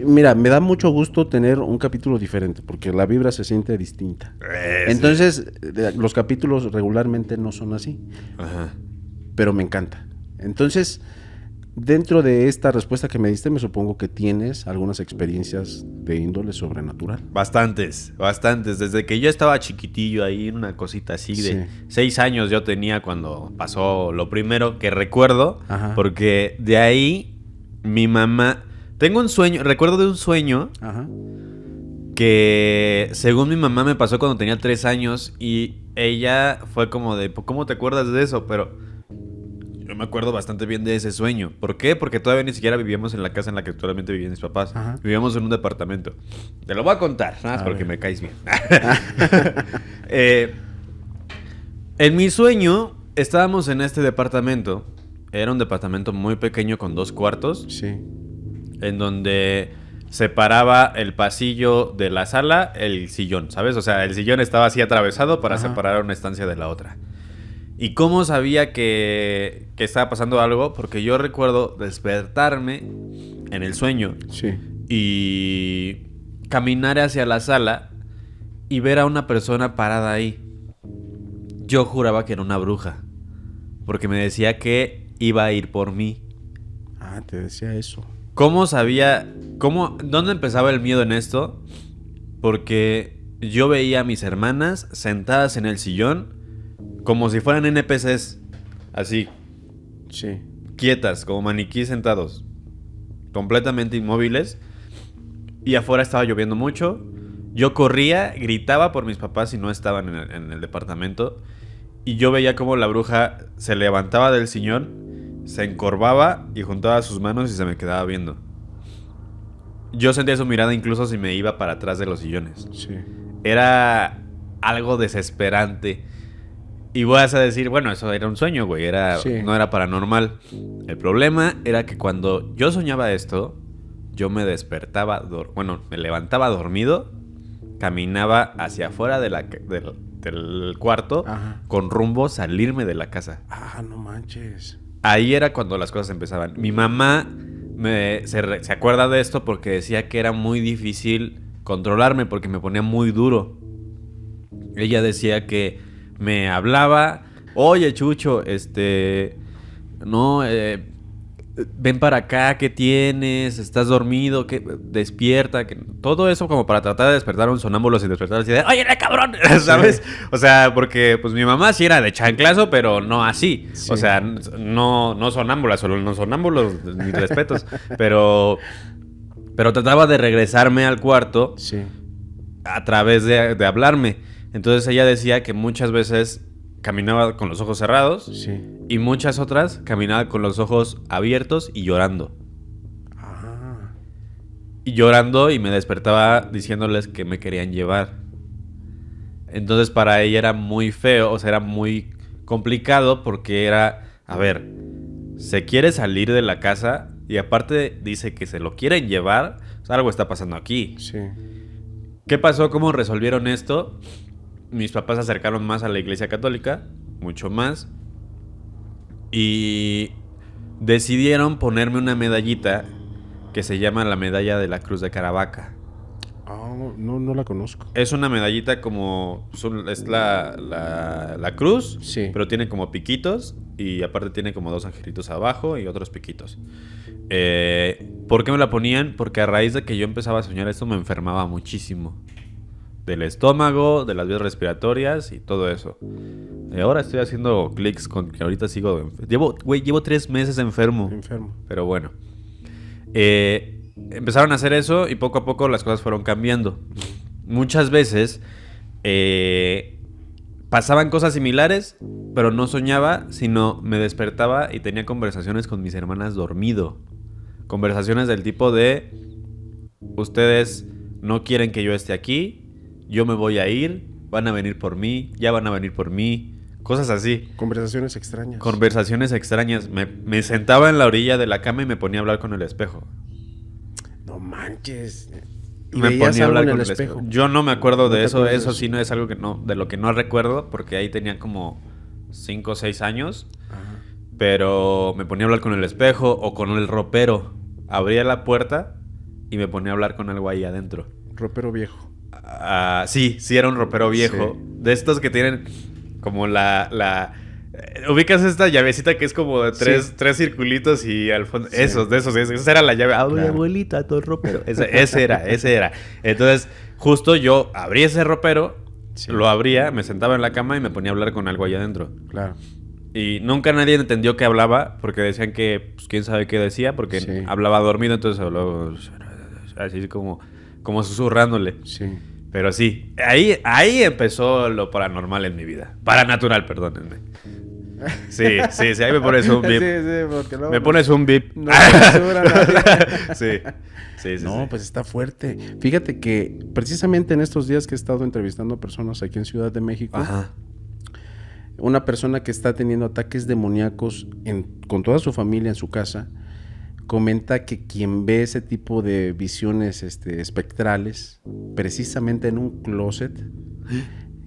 Mira, me da mucho gusto tener un capítulo diferente, porque la vibra se siente distinta. Entonces, los capítulos regularmente no son así. Ajá. Pero me encanta. Entonces, dentro de esta respuesta que me diste, me supongo que tienes algunas experiencias de índole sobrenatural. Bastantes. Desde que yo estaba chiquitillo ahí, una cosita así de 6 años yo tenía cuando pasó lo primero que recuerdo. Ajá. Porque de ahí mi mamá... Tengo un sueño, recuerdo de un sueño Ajá. que según mi mamá me pasó cuando tenía 3 años y ella fue como de, ¿cómo te acuerdas de eso? Pero yo me acuerdo bastante bien de ese sueño. ¿Por qué? Porque todavía ni siquiera vivíamos en la casa en la que actualmente vivían mis papás. Ajá. Vivíamos en un departamento. Te lo voy a contar, nada más porque ver. me caes bien. En mi sueño estábamos en este departamento. Era un departamento muy pequeño con 2 cuartos. Sí. En donde separaba el pasillo de la sala, el sillón, ¿sabes? O sea, el sillón estaba así atravesado para separar una estancia de la otra. ¿Y cómo sabía que estaba pasando algo? Porque yo recuerdo despertarme en el sueño y caminar hacia la sala y ver a una persona parada ahí. Yo juraba que era una bruja, porque me decía que iba a ir por mí. Ah, te decía eso. ¿Cómo sabía? ¿Dónde empezaba el miedo en esto? Porque yo veía a mis hermanas sentadas en el sillón como si fueran NPCs. Así. Sí. Quietas, como maniquíes sentados. Completamente inmóviles. Y afuera estaba lloviendo mucho. Yo corría, gritaba por mis papás si no estaban en el departamento. Y yo veía cómo la bruja se levantaba del sillón, se encorvaba y juntaba sus manos y se me quedaba viendo. Yo sentía su mirada incluso si me iba para atrás de los sillones. Sí. Era algo desesperante. Y vas a decir, bueno, eso era un sueño, güey. No era paranormal. El problema era que cuando yo soñaba esto, yo me despertaba, me levantaba dormido, caminaba hacia afuera del cuarto. Ajá. Con rumbo a salirme de la casa. Ah, no manches. Ahí era cuando las cosas empezaban. Mi mamá se acuerda de esto porque decía que era muy difícil controlarme porque me ponía muy duro. Ella decía que me hablaba, oye Chucho, no, ven para acá, ¿qué tienes? ¿Estás dormido? Despierta. Todo eso como para tratar de despertar a un sonámbulo sin despertar así de, ¡oye, cabrón! ¿Sabes? Sí. O sea, porque pues mi mamá sí era de chanclazo, pero no así. Sí. O sea, no sonámbula, solo no sonámbulos, mis respetos. Pero trataba de regresarme al cuarto a través de hablarme. Entonces ella decía que muchas veces caminaba con los ojos cerrados y muchas otras caminaba con los ojos abiertos y llorando. Ah. Y llorando y me despertaba diciéndoles que me querían llevar. Entonces para ella era muy feo, o sea, era muy complicado porque era, a ver, se quiere salir de la casa y aparte dice que se lo quieren llevar, o sea, algo está pasando aquí. Sí. ¿Qué pasó? ¿Cómo resolvieron esto? Mis papás se acercaron más a la iglesia católica, mucho más, y decidieron ponerme una medallita que se llama la medalla de la Cruz de Caravaca. Oh, no la conozco. Es una medallita como... es la cruz, pero tiene como piquitos y aparte tiene como 2 angelitos abajo y otros piquitos. ¿Por qué me la ponían? Porque a raíz de que yo empezaba a soñar esto me enfermaba muchísimo. Del estómago, de las vías respiratorias y todo eso. Y ahora estoy haciendo clics con que ahorita sigo... Llevo 3 meses enfermo. Pero bueno. Empezaron a hacer eso y poco a poco las cosas fueron cambiando. Muchas veces pasaban cosas similares, pero no soñaba, sino me despertaba y tenía conversaciones con mis hermanas dormido. Conversaciones del tipo de... Ustedes no quieren que yo esté aquí, yo me voy a ir, van a venir por mí, ya van a venir por mí, cosas así. Conversaciones extrañas. Conversaciones extrañas. Me sentaba en la orilla de la cama y me ponía a hablar con el espejo. No manches. ¿Y me ponía a hablar con el espejo? Yo no me acuerdo de eso. Eso sí no es algo de lo que no recuerdo, porque ahí tenía como 5 o 6 años. Ajá. Pero me ponía a hablar con el espejo o con el ropero. Abría la puerta y me ponía a hablar con algo ahí adentro. Ropero viejo. Sí, era un ropero viejo. Sí. De estos que tienen como ¿ubicas esta llavecita que es como de tres circulitos y al fondo? Sí. Esa era la llave. Mi Claro. abuelita, todo el ropero. Ese era. Entonces, justo yo abrí ese ropero, Sí. lo abría, me sentaba en la cama y me ponía a hablar con algo allá adentro. Claro. Y nunca nadie entendió qué hablaba, porque decían que, pues, quién sabe qué decía, porque Sí. hablaba dormido, entonces hablaba así como susurrándole. Sí. Pero sí, ahí empezó lo paranormal en mi vida. Paranatural, perdónenme. Sí, ahí me pones un bip. Sí, porque luego Me pones un bip. no censura nadie. Sí. No, pues está fuerte. Fíjate que precisamente en estos días que he estado entrevistando personas aquí en Ciudad de México, Ajá. una persona que está teniendo ataques demoníacos con toda su familia en su casa, comenta que quien ve ese tipo de visiones espectrales, precisamente en un closet,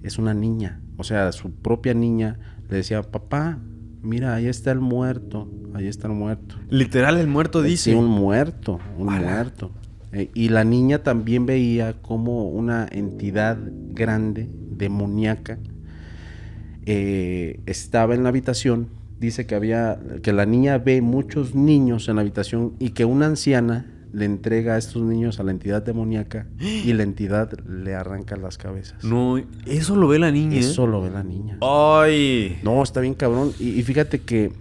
es una niña. O sea, su propia niña le decía, papá, mira, ahí está el muerto, ahí está el muerto. Literal, el muerto dice. Sí, un muerto. ¡Hala! Y la niña también veía como una entidad grande, demoníaca, estaba en la habitación. Dice que la niña ve muchos niños en la habitación y que una anciana le entrega a estos niños a la entidad demoníaca y la entidad le arranca las cabezas. No, eso lo ve la niña. Eso lo ve la niña. ¡Ay! No, está bien cabrón. Y fíjate que,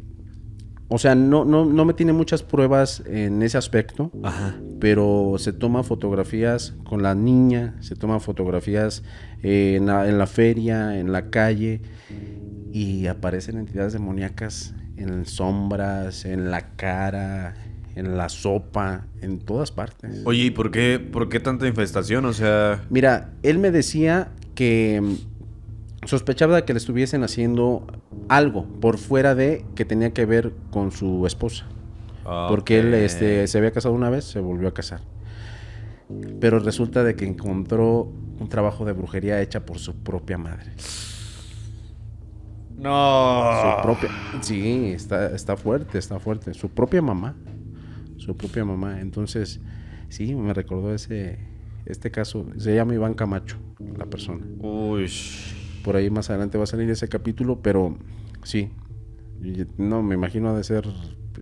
o sea, no me tiene muchas pruebas en ese aspecto, Ajá. pero se toma fotografías con la niña, se toma fotografías en la feria, en la calle, y aparecen entidades demoníacas en sombras, en la cara, en la sopa, en todas partes. Oye, ¿y por qué tanta infestación? O sea... Mira, él me decía que sospechaba de que le estuviesen haciendo algo por fuera de que tenía que ver con su esposa. Porque él se había casado una vez, se volvió a casar. Pero resulta de que encontró un trabajo de brujería hecha por su propia madre. No. Su propia... Sí, está fuerte. Su propia mamá. Entonces, sí, me recordó este caso. Se llama Iván Camacho, la persona. Uy. Por ahí más adelante va a salir ese capítulo, pero sí. No, me imagino ha de ser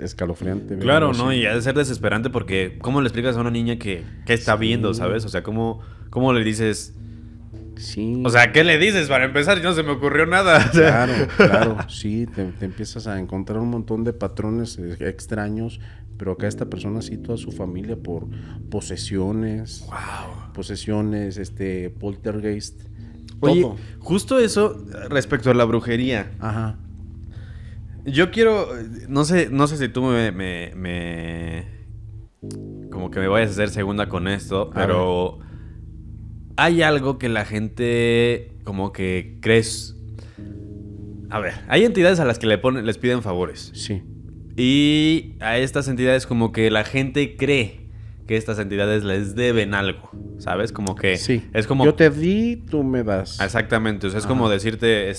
escalofriante. Claro, ¿no? ¿no? Y ha de ser desesperante porque ¿cómo le explicas a una niña que está viendo, sabes? O sea, ¿cómo le dices? Sí. O sea, ¿qué le dices para empezar? No se me ocurrió nada. Claro. Sí, te empiezas a encontrar un montón de patrones extraños, pero acá esta persona sí, toda su familia por posesiones. Wow. Posesiones, poltergeist. Oye, todo. justo eso respecto a la brujería. Ajá. Yo quiero, no sé si tú como que me vayas a hacer segunda con esto, pero hay algo que la gente como que crees. A ver, hay entidades a las que les piden favores. Sí. Y a estas entidades como que la gente cree que estas entidades les deben algo, ¿sabes? Como que Sí. es como... Yo te di, tú me das. Exactamente, o sea, es Ajá. como decirte,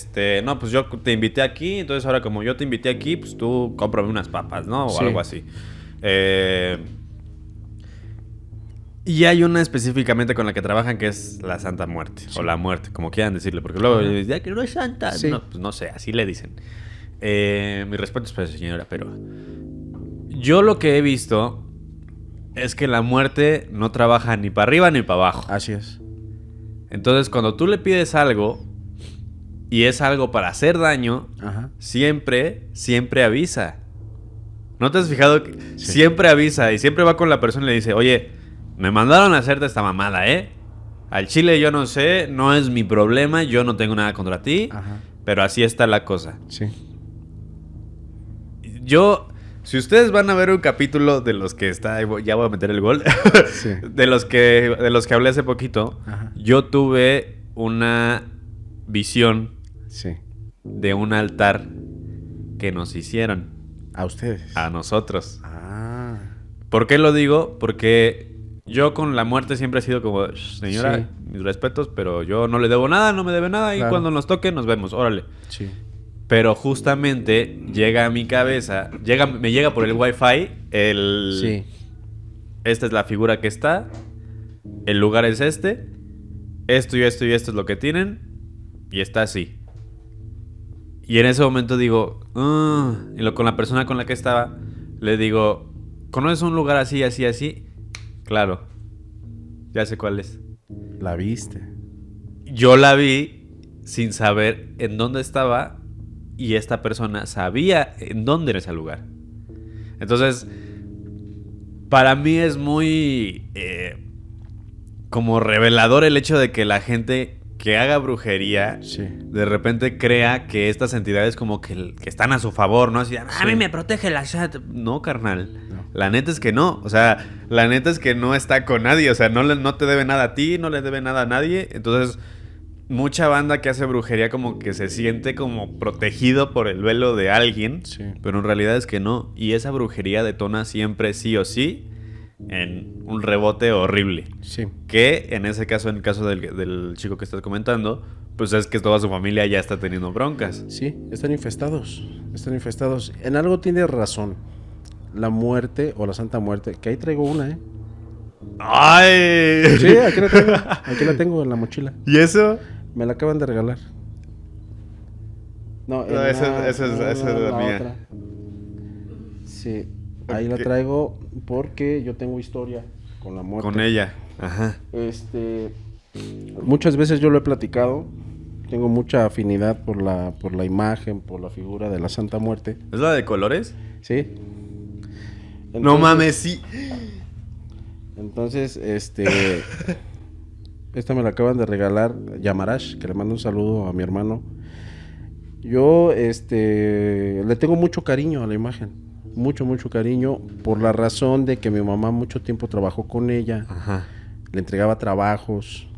no, pues yo te invité aquí, entonces ahora como yo te invité aquí, pues tú cómprame unas papas, ¿no? O Sí. algo así. Y hay una específicamente con la que trabajan que es la Santa Muerte, Sí. o la Muerte, como quieran decirle, porque luego Ajá. ya que no es santa, Sí. no, pues no sé, así le dicen. Mi respeto es para esa señora, pero yo lo que he visto es que la muerte no trabaja ni para arriba ni para abajo. Así es. Entonces, cuando tú le pides algo y es algo para hacer daño, Ajá. siempre avisa. ¿No te has fijado que Sí. siempre avisa y siempre va con la persona y le dice, oye, me mandaron a hacerte esta mamada, ¿eh? Al chile yo no sé, no es mi problema, yo no tengo nada contra ti, Ajá. pero así está la cosa. Sí. Si ustedes van a ver un capítulo de los que está, ya voy a meter el gol, Sí. de los que hablé hace poquito, Ajá. yo tuve una visión Sí. de un altar que nos hicieron A ustedes. a nosotros. Ah. ¿Por qué lo digo? Porque yo con la muerte siempre he sido como, señora, Sí. mis respetos, pero yo no le debo nada, no me debe nada, Claro. y cuando nos toque nos vemos, órale. Sí. Pero justamente llega a mi cabeza, me llega por el wifi Sí. esta es la figura que está, el lugar es este, esto y esto y esto es lo que tienen, y está así. Y en ese momento digo, con la persona con la que estaba, le digo, ¿conoces un lugar así, así, así? Claro, ya sé cuál es. La viste. Yo la vi sin saber en dónde estaba y esta persona sabía en dónde era ese lugar. Entonces, para mí es muy como revelador el hecho de que la gente que haga brujería Sí. de repente crea que estas entidades como que están a su favor, ¿no? Así, a mí me protege la chat. No, carnal. No. La neta es que no. O sea, la neta es que no está con nadie. O sea, no te debe nada a ti, no le debe nada a nadie. Entonces, mucha banda que hace brujería como que se siente como protegido por el velo de alguien. Sí. Pero en realidad es que no. Y esa brujería detona siempre sí o sí en un rebote horrible. Sí. Que en ese caso, en el caso del chico que estás comentando, pues es que toda su familia ya está teniendo broncas. Sí, están infestados. Están infestados. En algo tienes razón. La muerte o la Santa Muerte, que ahí traigo una, ¿eh? ¡Ay! Sí, aquí la tengo. Aquí la tengo en la mochila. ¿Y eso? Me la acaban de regalar. No, No, esa es la mía. otra. Sí, ahí la traigo porque yo tengo historia con la muerte. Con ella. Ajá. Muchas veces yo lo he platicado. Tengo mucha afinidad por la imagen, por la figura de la Santa Muerte. ¿Es la de colores? Sí. No mames, sí. Entonces, esta me la acaban de regalar Yamarash, que le mando un saludo a mi hermano. Yo, le tengo mucho cariño a la imagen, mucho cariño, por la razón de que mi mamá mucho tiempo trabajó con ella, Ajá. le entregaba trabajos,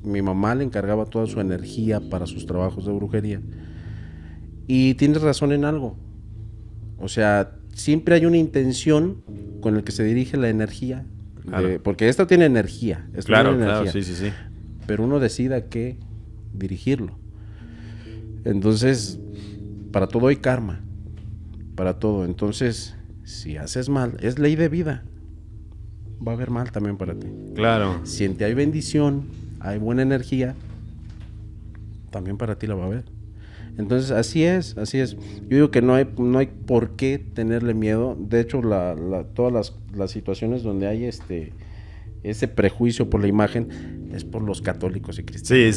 mi mamá le encargaba toda su energía para sus trabajos de brujería. Y tienes razón en algo, o sea, siempre hay una intención con la que se dirige la energía. Claro. Porque esto tiene energía. Claro, tiene claro, energía, sí. pero uno decide a qué dirigirlo. Entonces, para todo hay karma. Para todo. Entonces, si haces mal, es ley de vida. Va a haber mal también para ti. Claro. Si en ti hay bendición, hay buena energía, también para ti la va a haber. Entonces, así es. Yo digo que no hay por qué tenerle miedo. De hecho, todas las situaciones donde hay ese prejuicio por la imagen es por los católicos y cristianos.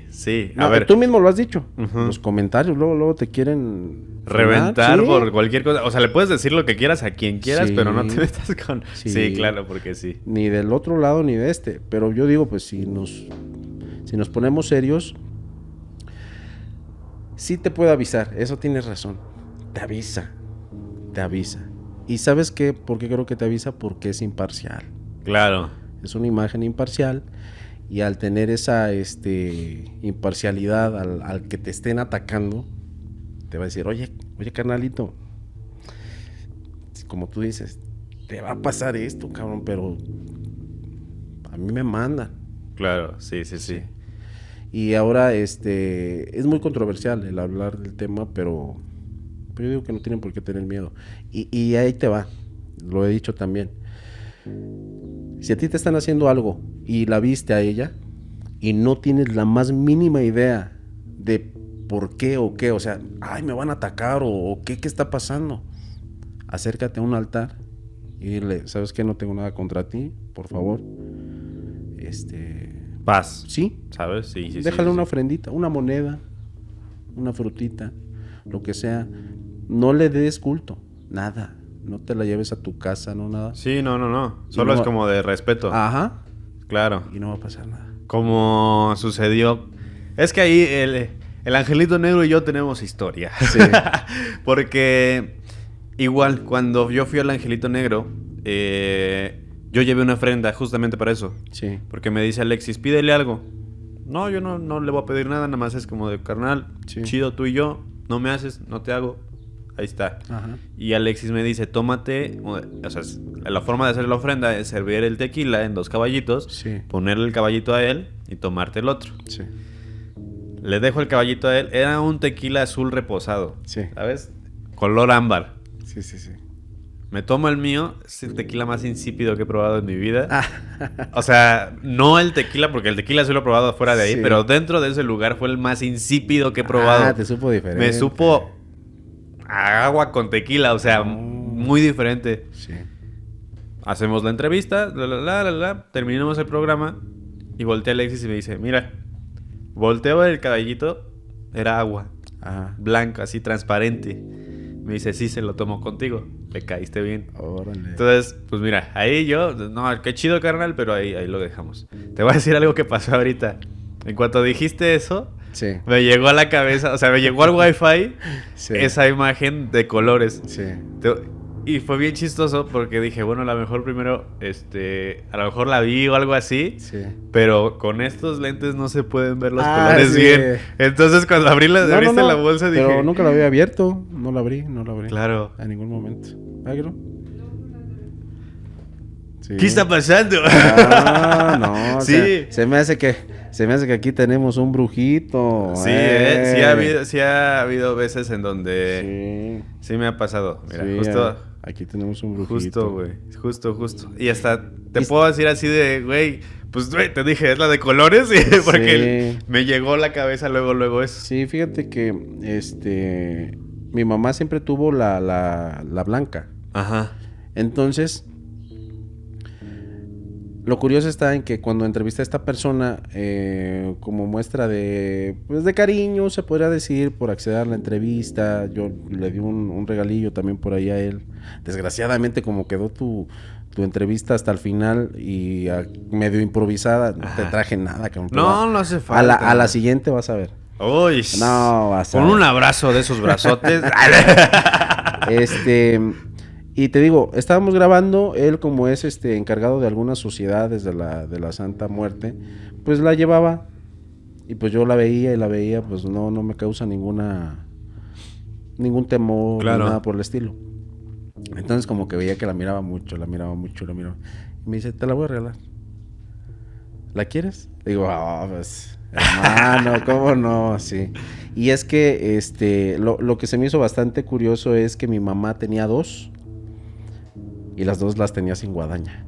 Sí. No, A ver, tú mismo lo has dicho. Ujú. Los comentarios luego te quieren reventar ¿sí? por cualquier cosa. O sea, le puedes decir lo que quieras a quien quieras, Sí. pero no te metas con... Sí. Sí, claro, porque sí. Ni del otro lado ni de este. Pero yo digo, pues si nos ponemos serios, sí te puede avisar. Eso tienes razón. Te avisa. ¿Y sabes qué? ¿Por qué creo que te avisa? Porque es imparcial. Claro. Es una imagen imparcial. Y al tener esa imparcialidad, al que te estén atacando, te va a decir, oye carnalito, como tú dices, te va a pasar esto, cabrón, pero a mí me mandan. Claro, sí. Y ahora es muy controversial el hablar del tema, pero yo digo que no tienen por qué tener miedo. Y ahí te va, lo he dicho también. Si a ti te están haciendo algo y la viste a ella y no tienes la más mínima idea de por qué o qué, o sea, ay, me van a atacar o qué está pasando, acércate a un altar y dile, ¿sabes qué? No tengo nada contra ti, por favor. Paz. Sí, ¿Sabes? Sí. déjale sí. una ofrendita, una moneda, una frutita, lo que sea. No le des culto, nada. No te la lleves a tu casa, no nada. Sí, no. Solo no- es como de respeto. Ajá. Claro. Y no va a pasar nada. Como sucedió. Es que ahí el Angelito Negro y yo tenemos historia. Sí. Porque igual, cuando yo fui al Angelito Negro, yo llevé una ofrenda justamente para eso. Sí. Porque me dice Alexis, pídele algo. No, yo no le voy a pedir nada, nada más es como de carnal, Sí. chido tú y yo, no me haces, no te hago. Ahí está. Ajá. Y Alexis me dice, tómate, o sea, la forma de hacer la ofrenda es servir el tequila en 2 caballitos, Sí. ponerle el caballito a él y tomarte el otro. Sí. Le dejo el caballito a él, era un tequila azul reposado, Sí. ¿sabes? Color ámbar. Sí. Me tomo el mío, es el tequila más insípido que he probado en mi vida. Ah. O sea, no el tequila, porque el tequila sí lo he probado fuera de ahí, Sí. pero dentro de ese lugar fue el más insípido que he probado. Ah, te supo diferente. Me supo a agua con tequila, o sea, muy diferente. Sí. Hacemos la entrevista, terminamos el programa y voltea Alexis y me dice, mira, volteo el caballito, era agua, Ajá. blanca, así transparente. Me dice, sí, se lo tomo contigo, le caíste bien. Órale. Entonces, pues mira, ahí yo, no, qué chido carnal, pero ahí lo dejamos. Te voy a decir algo que pasó ahorita. En cuanto dijiste eso, Sí. me llegó a la cabeza, o sea, me llegó al wifi Sí. esa imagen de colores. Sí. Y fue bien chistoso porque dije, bueno, a lo mejor primero, a lo mejor la vi o algo así, Sí. pero con estos lentes no se pueden ver los Ah, colores sí. bien. Entonces cuando abriste la bolsa dije... Pero nunca lo había abierto. No lo abrí. Claro. A ningún momento. ¿Agro? Sí. ¿Qué está pasando? Ah, no. Sí. O sea, se me hace que aquí tenemos un brujito. Sí, sí ha habido veces en donde sí me ha pasado. Mira, Sí, justo, aquí tenemos un brujito. justo, güey, justo. Y hasta te puedo decir así de, güey, pues, güey, te dije, es la de colores, porque me llegó a la cabeza luego eso. Sí, fíjate que, mi mamá siempre tuvo la blanca. Ajá. Entonces, lo curioso está en que cuando entrevisté a esta persona, como muestra de, pues, de cariño, se podría decir, por acceder a la entrevista, yo le di un regalillo también por ahí a él. Desgraciadamente, como quedó tu entrevista hasta el final y medio improvisada, no te traje nada. No hace falta. A la siguiente vas a ver. Uy, No, vas a con ver. un abrazo de esos brazotes. Y te digo, estábamos grabando, él como es encargado de algunas sociedades de la Santa Muerte, pues la llevaba y pues yo la veía, pues no me causa ningún temor, Claro. ni nada por el estilo. Entonces como que veía que la miraba mucho. Y me dice, te la voy a regalar. ¿La quieres? Digo, pues, hermano, ¿cómo no? Sí. Y es que lo que se me hizo bastante curioso es que mi mamá tenía 2 y las 2 las tenía sin guadaña.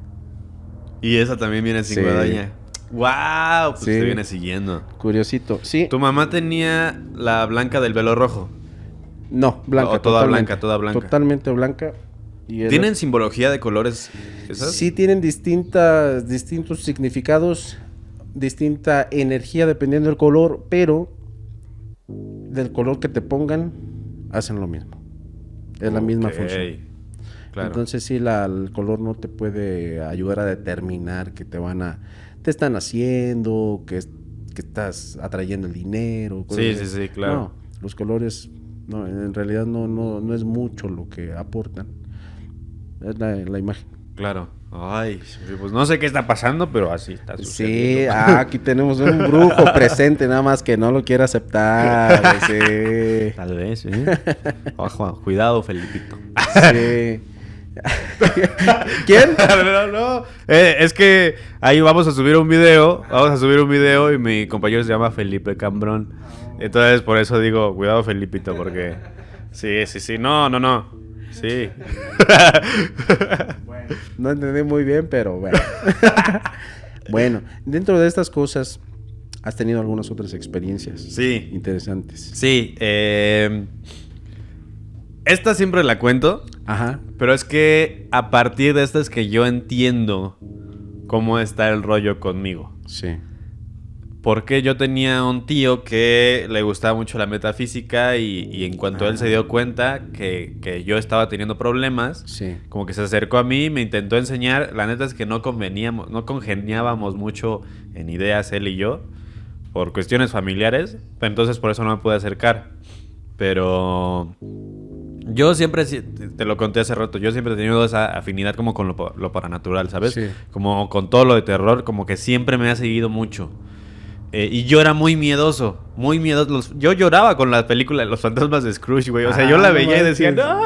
Y esa también viene sin Sí. guadaña. ¡Wow! Pues Sí. te viene siguiendo. Curiosito. Sí. ¿Tu mamá tenía la blanca del velo rojo? No, blanca. O toda totalmente. blanca, toda blanca. Totalmente blanca. Y ¿Tienen simbología de colores esas? Sí, tienen distintos significados, distinta energía dependiendo del color, pero del color que te pongan, hacen lo mismo. Es la misma Ok, función. claro. Entonces sí, el color no te puede ayudar a determinar que te están haciendo, que estás atrayendo el dinero. Sí, cosas así. sí, claro. No, los colores, no, en realidad no es mucho lo que aportan. Es la imagen. Claro. Ay, pues no sé qué está pasando, pero así está Sí, sucediendo. aquí tenemos un brujo presente, nada más que no lo quiere aceptar. Sí. Tal vez, ¿eh? Ojo, cuidado, Felipito. Sí. ¿Quién? No. Es que ahí vamos a subir un video. Y mi compañero se llama Felipe Cambrón. Entonces, por eso digo, cuidado, Felipito, porque... Sí. No. Sí. Bueno, no entendí muy bien, pero bueno. Bueno, dentro de estas cosas, ¿has tenido algunas otras experiencias? Sí. Interesantes. Sí. Esta siempre la cuento. Ajá. Pero es que a partir de esta es que yo entiendo cómo está el rollo conmigo. Sí. Porque yo tenía un tío que le gustaba mucho la metafísica y en cuanto él se dio cuenta que yo estaba teniendo problemas, Sí. como que se acercó a mí y me intentó enseñar. La neta es que no congeniábamos mucho en ideas él y yo, por cuestiones familiares, entonces por eso no me pude acercar. Pero yo siempre, te lo conté hace rato, yo siempre he tenido esa afinidad como con lo paranatural, ¿sabes? Sí. Como con todo lo de terror, como que siempre me ha seguido mucho. Y yo era muy miedoso. Yo lloraba con la película de Los Fantasmas de Scrooge, güey. O sea, yo la veía y decía, no.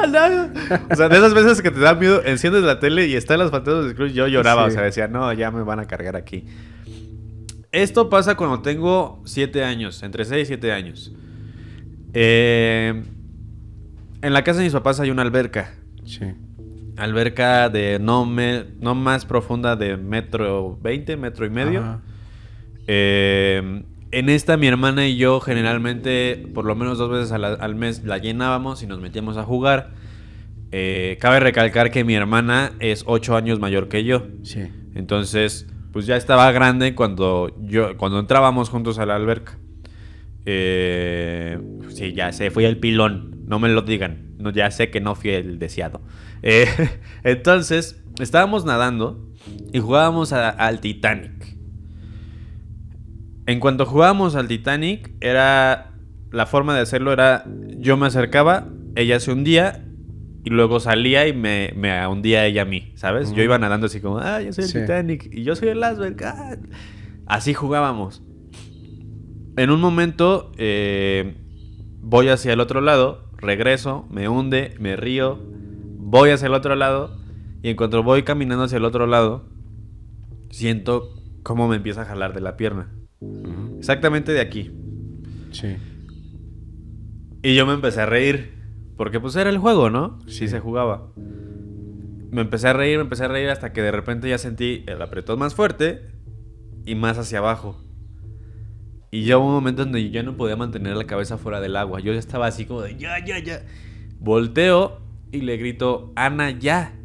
O sea, de esas veces que te da miedo, enciendes la tele y están Los Fantasmas de Scrooge, yo lloraba. Sí. O sea, decía, no, ya me van a cargar aquí. Esto pasa cuando tengo 7 años, entre 6 y 7 años. En la casa de mis papás hay una alberca. Sí. alberca de no más profunda de 1.20 m, 1.5 m. Ajá. En esta mi hermana y yo generalmente por lo menos 2 veces al mes la llenábamos y nos metíamos a jugar. Cabe recalcar que mi hermana es 8 años mayor que yo. Sí. Entonces, pues ya estaba grande cuando entrábamos juntos a la alberca. Sí, ya sé, fui el pilón. No me lo digan. No, ya sé que no fui el deseado. Entonces, estábamos nadando y jugábamos al Titanic. En cuanto jugábamos al Titanic, la forma de hacerlo era, yo me acercaba, ella se hundía y luego salía y me hundía ella a mí, ¿sabes? Uh-huh. Yo iba nadando así como, yo soy el Sí. Titanic y yo soy el iceberg. Así jugábamos. En un momento voy hacia el otro lado, regreso, me hunde, me río, voy hacia el otro lado y en cuanto voy caminando hacia el otro lado, siento cómo me empieza a jalar de la pierna. Uh-huh. Exactamente de aquí. Sí. Y yo me empecé a reír, porque pues era el juego, ¿no? Sí. Sí se jugaba. Me empecé a reír hasta que de repente ya sentí el apretón más fuerte y más hacia abajo. Y ya hubo un momento donde yo ya no podía mantener la cabeza fuera del agua. Yo ya estaba así como de ya. Volteo y le grito, Ana, ya.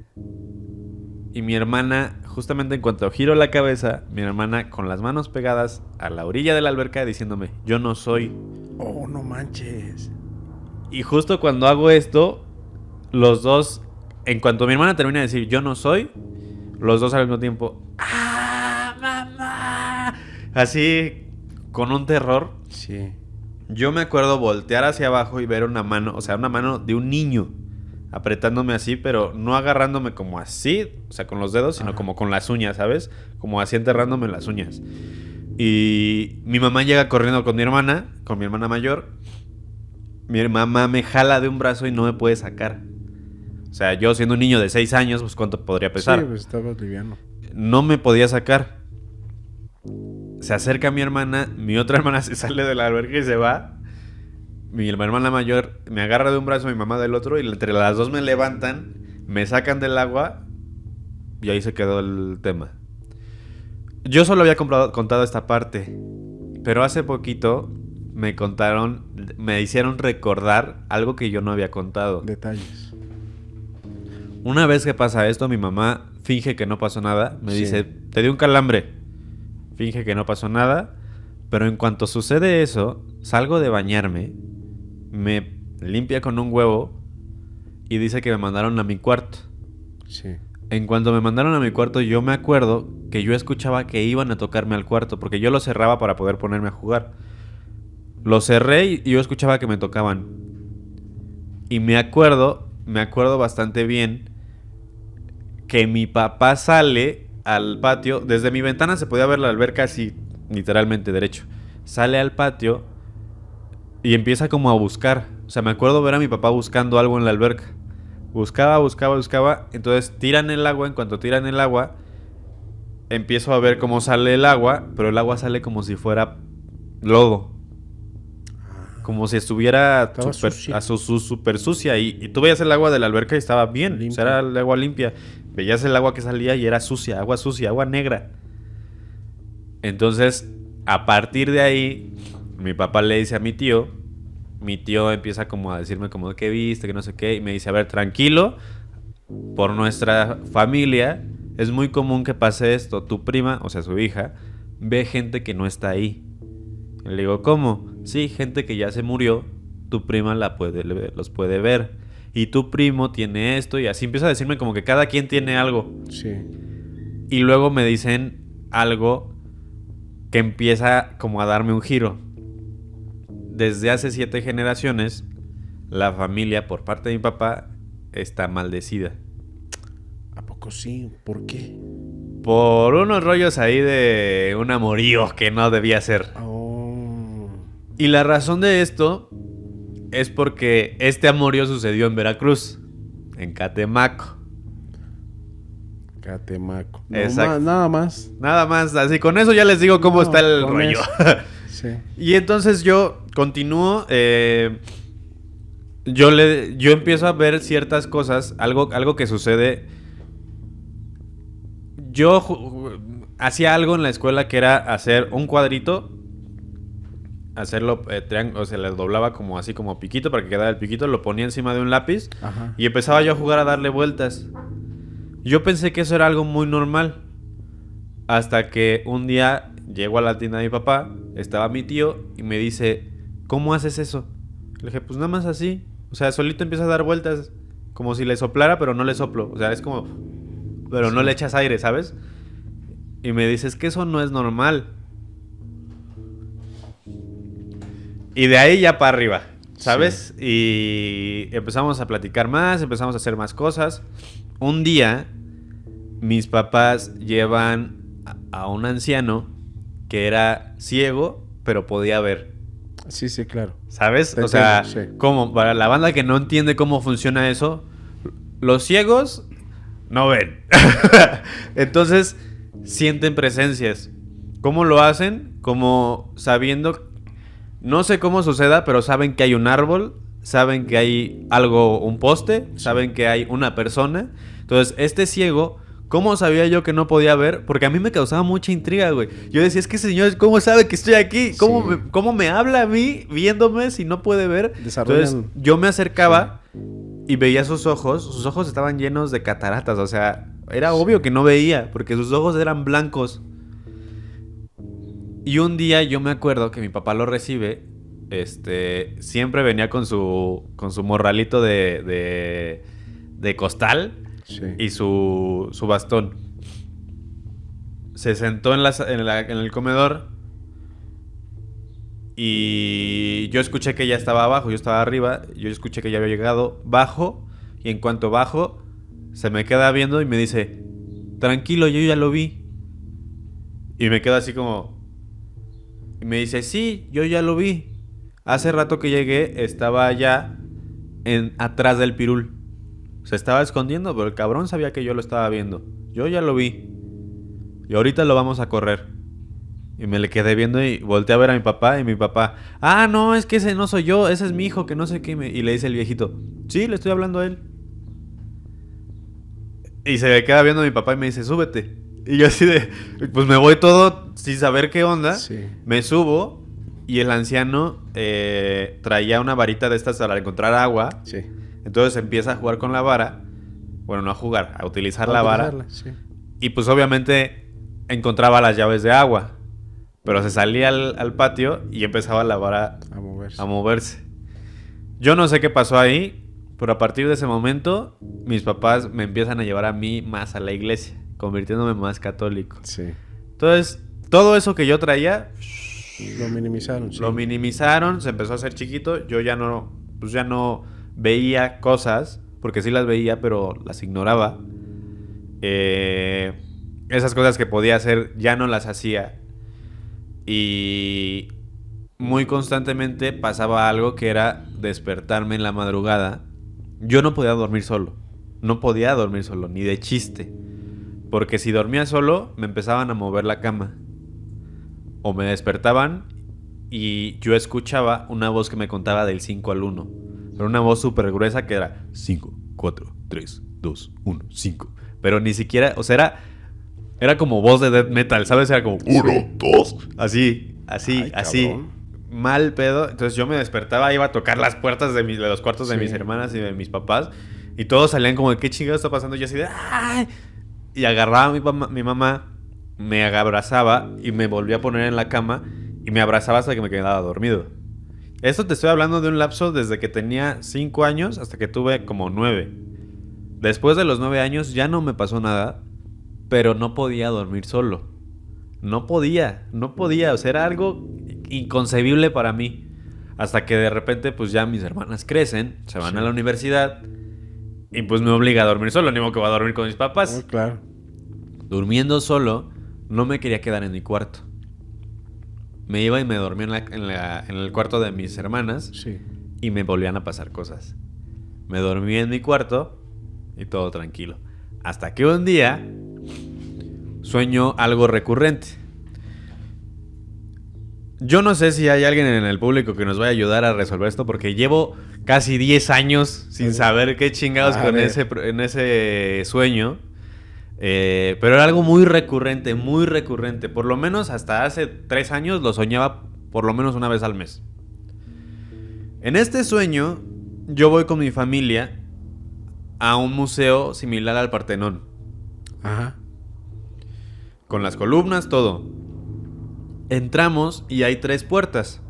Y mi hermana, justamente en cuanto giro la cabeza, mi hermana con las manos pegadas a la orilla de la alberca diciéndome, yo no soy. Oh, no manches. Y justo cuando hago esto, los dos, en cuanto mi hermana termina de decir, yo no soy, los dos al mismo tiempo, ¡ah, mamá! Así, con un terror. Sí. Yo me acuerdo voltear hacia abajo y ver una mano, o sea, una mano de un niño apretándome así, pero no agarrándome como así, o sea, con los dedos, sino como con las uñas, ¿sabes? Como así enterrándome en las uñas. Y mi mamá llega corriendo con mi hermana mayor. Mi mamá me jala de un brazo y no me puede sacar. O sea, yo siendo un niño de 6 años, pues ¿cuánto podría pesar? Sí, pues estaba liviano. No me podía sacar. Se acerca mi hermana, mi otra hermana se sale de la alberca y se va. Mi hermana mayor me agarra de un brazo, mi mamá del otro, y entre las dos me levantan, me sacan del agua y ahí se quedó el tema. Yo solo había contado esta parte, pero hace poquito me hicieron recordar algo que yo no había contado. Detalles. Una vez que pasa esto, mi mamá finge que no pasó nada, me Sí. dice, te dio un calambre. Finge que no pasó nada, pero en cuanto sucede eso, salgo de bañarme, me limpia con un huevo y dice que me mandaron a mi cuarto. Sí. En cuanto me mandaron a mi cuarto, yo me acuerdo que yo escuchaba que iban a tocarme al cuarto, porque yo lo cerraba para poder ponerme a jugar. Lo cerré y yo escuchaba que me tocaban. Y me acuerdo bastante bien que mi papá sale al patio. Desde mi ventana se podía ver la alberca así, literalmente derecho. Sale al patio y empieza como a buscar. O sea, me acuerdo ver a mi papá buscando algo en la alberca. Buscaba. Entonces tiran el agua. En cuanto tiran el agua, empiezo a ver cómo sale el agua, pero el agua sale como si fuera lodo. Como si estuviera súper sucia. Y tú veías el agua de la alberca y estaba bien. Limpia. O sea, era el agua limpia. Veías el agua que salía y era sucia, agua negra. Entonces, a partir de ahí, mi papá le dice a mi tío. Mi tío empieza como a decirme como, ¿qué viste? Que no sé qué. Y me dice, a ver, tranquilo. Por nuestra familia, es muy común que pase esto. Tu prima, o sea, su hija, ve gente que no está ahí. Y le digo, ¿cómo? Sí, gente que ya se murió, tu prima los puede ver. Y tu primo tiene esto, y así empieza a decirme como que cada quien tiene algo. Sí. Y luego me dicen algo que empieza como a darme un giro. Desde hace 7 generaciones, la familia por parte de mi papá está maldecida. ¿A poco sí? ¿Por qué? Por unos rollos ahí de un amorío que no debía ser. Oh. Y la razón de esto es porque este amorío sucedió en Veracruz, en Catemaco. Catemaco. Exacto. Nada más. Nada más, así con eso ya les digo cómo está el rollo. Sí. Y entonces yo continúo. yo empiezo a ver ciertas cosas, algo que sucede. Hacía algo en la escuela que era hacer un cuadrito, hacerlo triángulo, o sea, le doblaba como así como piquito para que quedara el piquito, lo ponía encima de un lápiz. Ajá. Y empezaba yo a jugar a darle vueltas. Yo pensé que eso era algo muy normal. Hasta que un día llego a la tienda de mi papá, estaba mi tío y me dice, ¿cómo haces eso? Le dije, pues nada más así. O sea, solito empieza a dar vueltas, como si le soplara, pero no le soplo. O sea, es como, pero no le echas aire, ¿sabes? Y me dice, es que eso no es normal. Y de ahí ya para arriba, ¿sabes? Sí. Y empezamos a platicar más, empezamos a hacer más cosas. Un día, mis papás llevan a un anciano que era ciego, pero podía ver. Sí, sí, claro. ¿Sabes? O sea, sí. Como para la banda que no entiende cómo funciona eso, los ciegos no ven. Entonces, sienten presencias. ¿Cómo lo hacen? Como sabiendo, no sé cómo suceda, pero saben que hay un árbol, saben que hay algo, un poste, saben que hay una persona. Entonces, este ciego, ¿cómo sabía yo que no podía ver? Porque a mí me causaba mucha intriga, güey. Yo decía, es que ese señor, ¿cómo sabe que estoy aquí? ¿Cómo me habla a mí viéndome si no puede ver? Entonces, yo me acercaba y veía sus ojos estaban llenos de cataratas, o sea, era obvio que no veía, porque sus ojos eran blancos. Y un día yo me acuerdo que mi papá lo recibe, siempre venía con su morralito de costal. Sí. Y su bastón. Se sentó en el comedor. Y yo escuché que ella estaba abajo, yo estaba arriba. Yo escuché que ella había llegado, bajo. Y en cuanto bajo, se me queda viendo y me dice, tranquilo, yo ya lo vi. Y me quedo así como... Y me dice, sí, yo ya lo vi. Hace rato que llegué, estaba allá atrás del pirul. Se estaba escondiendo, pero el cabrón sabía que yo lo estaba viendo. Yo ya lo vi. Y ahorita lo vamos a correr. Y me le quedé viendo y volteé a ver a mi papá. Y mi papá, no, es que ese no soy yo, ese es mi hijo, que no sé qué. Y le dice el viejito, sí, le estoy hablando a él. Y se me queda viendo a mi papá y me dice, súbete. Y yo así de, pues me voy todo sin saber qué onda. Sí. Me subo y el anciano traía una varita de estas para encontrar agua. Sí. Entonces empieza a jugar con la vara. Bueno, no a jugar, a utilizar la vara. Sí. Y pues obviamente encontraba las llaves de agua. Pero se salía al patio y empezaba la vara a moverse. Yo no sé qué pasó ahí, pero a partir de ese momento mis papás me empiezan a llevar a mí más a la iglesia, convirtiéndome más católico. Sí. Entonces, todo eso que yo traía... Lo minimizaron. Sí. Lo minimizaron, se empezó a hacer chiquito. Yo ya no veía cosas, porque sí las veía, pero las ignoraba. Esas cosas que podía hacer, ya no las hacía. Y muy constantemente pasaba algo que era despertarme en la madrugada. Yo no podía dormir solo. No podía dormir solo, ni de chiste. Porque si dormía solo, me empezaban a mover la cama. O me despertaban y yo escuchaba una voz que me contaba del 5 al 1. Era una voz súper gruesa que era 5, 4, 3, 2, 1, 5. Pero ni siquiera, o sea, era como voz de death metal, ¿sabes? Era como 1, 2. Así. Ay, cabrón. Mal pedo. Entonces yo me despertaba, iba a tocar las puertas de los cuartos de mis hermanas y de mis papás. Y todos salían como de, ¿qué chingado está pasando? Y yo así de, ¡ay! Y agarraba a mi mamá, me abrazaba y me volvía a poner en la cama. Y me abrazaba hasta que me quedaba dormido. Esto te estoy hablando de un lapso desde que tenía 5 años hasta que tuve como 9. Después de los 9 años ya no me pasó nada, pero no podía dormir solo. No podía. O sea, era algo inconcebible para mí. Hasta que de repente, pues ya mis hermanas crecen, se van a la universidad y pues me obliga a dormir solo. Ni modo que voy a dormir con mis papás. Claro. Durmiendo solo, no me quería quedar en mi cuarto. Me iba y me dormía en el cuarto de mis hermanas. Sí. Y me volvían a pasar cosas. Me dormí en mi cuarto y todo tranquilo. Hasta que un día sueño algo recurrente. Yo no sé si hay alguien en el público que nos vaya a ayudar a resolver esto, porque llevo casi 10 años sin saber qué chingados con en ese sueño. Pero era algo muy recurrente, muy recurrente. Por lo menos hasta hace 3 años lo soñaba por lo menos una vez al mes. En este sueño, yo voy con mi familia a un museo similar al Partenón. Ajá. Con las columnas, todo. Entramos y hay 3 puertas.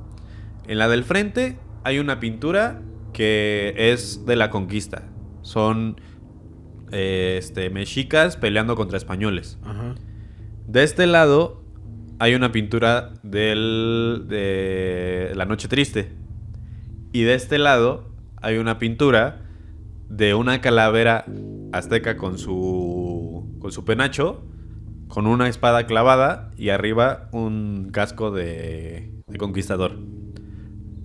En la del frente hay una pintura que es de la conquista. Son mexicas peleando contra españoles. Ajá. De este lado hay una pintura de La Noche Triste. Y de este lado hay una pintura de una calavera azteca con su penacho, con una espada clavada y arriba un casco de conquistador.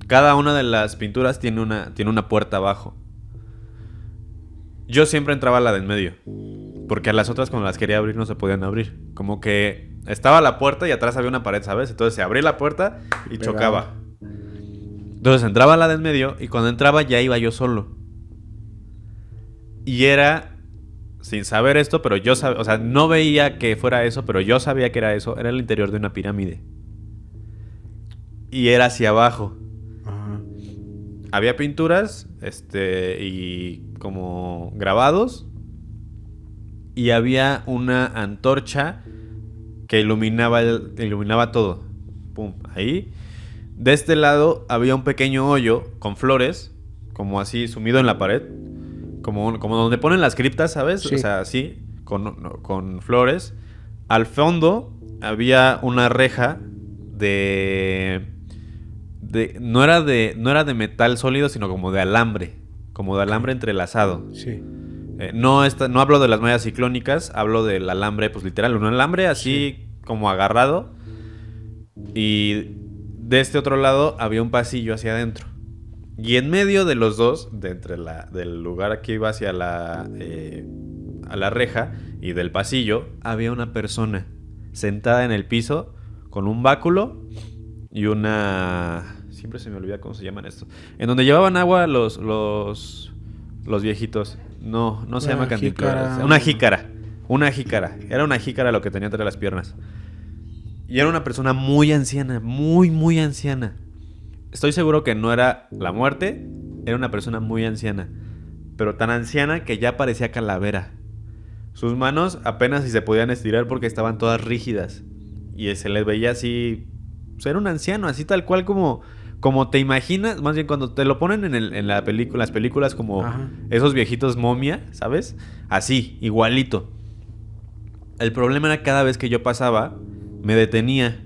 Cada una de las pinturas tiene una puerta abajo. Yo siempre entraba a la de en medio, porque a las otras cuando las quería abrir no se podían abrir. Como que estaba la puerta y atrás había una pared, ¿sabes? Entonces se abría la puerta y chocaba. Entonces entraba a la de en medio y cuando entraba ya iba yo solo. Y era, sin saber esto, pero yo sabía, o sea, no veía que fuera eso, pero yo sabía que era eso. Era el interior de una pirámide. Y era hacia abajo. Ajá. Había pinturas, y como grabados. Y había una antorcha que iluminaba todo. Pum, ahí. De este lado había un pequeño hoyo con flores, como así sumido en la pared. Como donde ponen las criptas, ¿sabes? Sí. O sea, así, con flores. Al fondo había una reja no era de metal sólido, sino como de alambre. Como de alambre entrelazado. Sí. No hablo de las mallas ciclónicas, hablo del alambre, pues literal, un alambre así como agarrado. Y de este otro lado había un pasillo hacia adentro. Y en medio de los dos, del lugar que iba hacia a la reja y del pasillo, había una persona sentada en el piso con un báculo y una... Siempre se me olvida cómo se llaman estos. En donde llevaban agua los viejitos. No se llama cantimplora. Una jícara. Era una jícara lo que tenía entre las piernas. Y era una persona muy anciana, muy, muy anciana. Estoy seguro que no era la muerte, era una persona muy anciana. Pero tan anciana que ya parecía calavera. Sus manos apenas si se podían estirar porque estaban todas rígidas. Y se les veía así... Pues era un anciano, así tal cual como te imaginas. Más bien cuando te lo ponen en las películas como Ajá. esos viejitos momia, ¿sabes? Así, igualito. El problema era cada vez que yo pasaba, me detenía.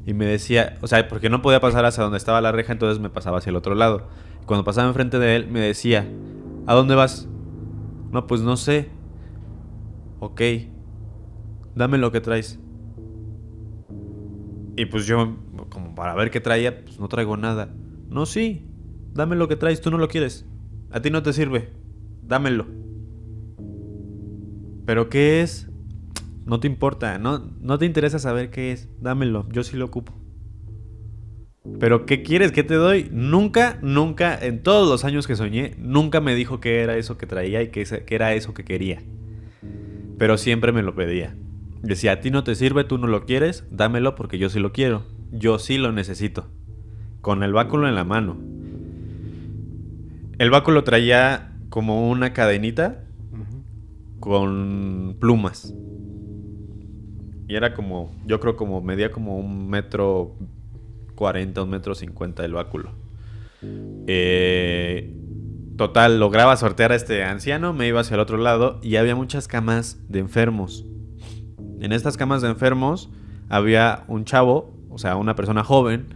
Y me decía, o sea, porque no podía pasar hacia donde estaba la reja, entonces me pasaba hacia el otro lado. Cuando pasaba enfrente de él, me decía, ¿a dónde vas? No, pues no sé. Ok, dame lo que traes. Y pues yo, como para ver qué traía, pues no traigo nada. No, sí, dame lo que traes, tú no lo quieres. A ti no te sirve, dámelo. ¿Pero qué es? No te importa, no te interesa saber qué es. Dámelo, yo sí lo ocupo. ¿Pero qué quieres? ¿Qué te doy? Nunca, en todos los años que soñé, nunca me dijo qué era eso que traía y qué era eso que quería. Pero siempre me lo pedía. Decía, a ti no te sirve, tú no lo quieres, dámelo porque yo sí lo quiero. Yo sí lo necesito. Con el báculo en la mano. El báculo traía como una cadenita con plumas. Y era como, yo creo como medía como 1.40 m, 1.50 m el báculo. Total, lograba sortear a este anciano, me iba hacia el otro lado y había muchas camas de enfermos. En estas camas de enfermos había un chavo, o sea, una persona joven,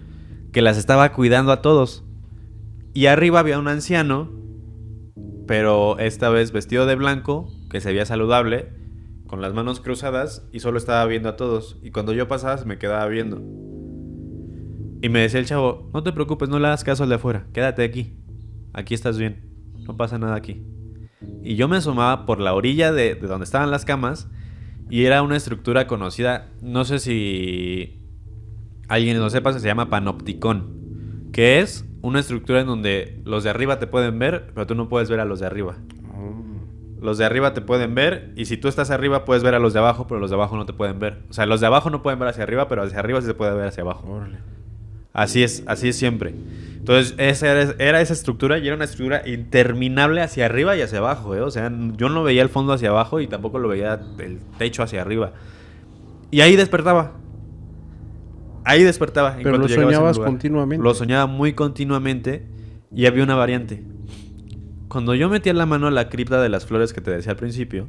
que las estaba cuidando a todos. Y arriba había un anciano, pero esta vez vestido de blanco, que se veía saludable, con las manos cruzadas y solo estaba viendo a todos. Y cuando yo pasaba se me quedaba viendo. Y me decía el chavo, no te preocupes, no le hagas caso al de afuera, quédate aquí. Aquí estás bien, no pasa nada aquí. Y yo me asomaba por la orilla de donde estaban las camas y era una estructura conocida, no sé si alguien no lo sepa, se llama panopticón, que es una estructura en donde los de arriba te pueden ver, pero tú no puedes ver a los de arriba. Los de arriba te pueden ver, y si tú estás arriba puedes ver a los de abajo, pero los de abajo no te pueden ver. O sea, los de abajo no pueden ver hacia arriba, pero hacia arriba sí se puede ver hacia abajo. Órale. Así es siempre. Entonces, era esa estructura, y era una estructura interminable hacia arriba y hacia abajo, ¿eh? O sea, yo no veía el fondo hacia abajo y tampoco lo veía el techo hacia arriba. Y ahí despertaba. En Pero cuanto lo llegaba a ese soñabas lugar. continuamente. Lo soñaba muy continuamente y había una variante. Cuando yo metía la mano a la cripta de las flores que te decía al principio,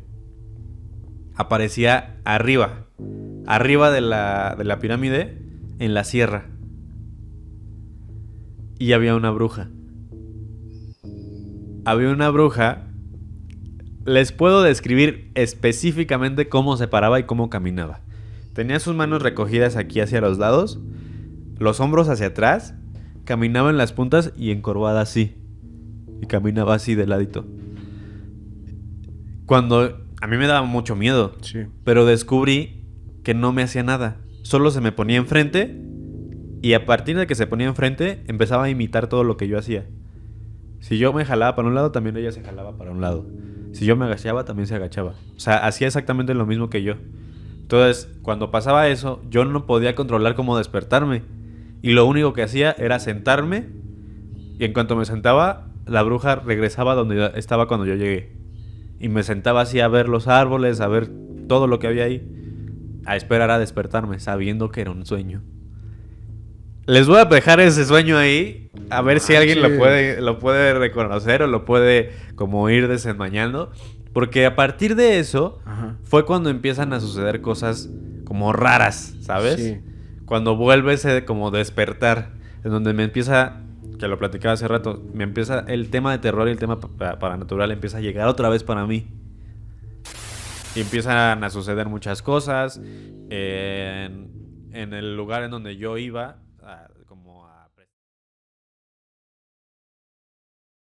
aparecía arriba de la pirámide, en la sierra. Y había una bruja. Les puedo describir específicamente cómo se paraba y cómo caminaba. Tenía sus manos recogidas aquí hacia los lados, los hombros hacia atrás, caminaba en las puntas y encorvada así. Y caminaba así de ladito. Cuando a mí me daba mucho miedo, Sí. pero descubrí que no me hacía nada. Solo se me ponía enfrente y a partir de que se ponía enfrente empezaba a imitar todo lo que yo hacía. Si yo me jalaba para un lado, también ella se jalaba para un lado. Si yo me agachaba, también se agachaba. O sea, hacía exactamente lo mismo que yo. Entonces, cuando pasaba eso, yo no podía controlar cómo despertarme. Y lo único que hacía era sentarme. Y en cuanto me sentaba, la bruja regresaba donde yo estaba cuando yo llegué. Y me sentaba así a ver los árboles, a ver todo lo que había ahí. A esperar a despertarme, sabiendo que era un sueño. Les voy a dejar ese sueño ahí, a ver si alguien lo puede reconocer o lo puede como ir desenmañando. Porque a partir de eso, Ajá. fue cuando empiezan a suceder cosas como raras, ¿sabes? Sí. Cuando vuelve ese como despertar, en donde me empieza, que lo platicaba hace rato, me empieza el tema de terror y el tema paranatural empieza a llegar otra vez para mí. Y empiezan a suceder muchas cosas. En el lugar en donde yo iba, como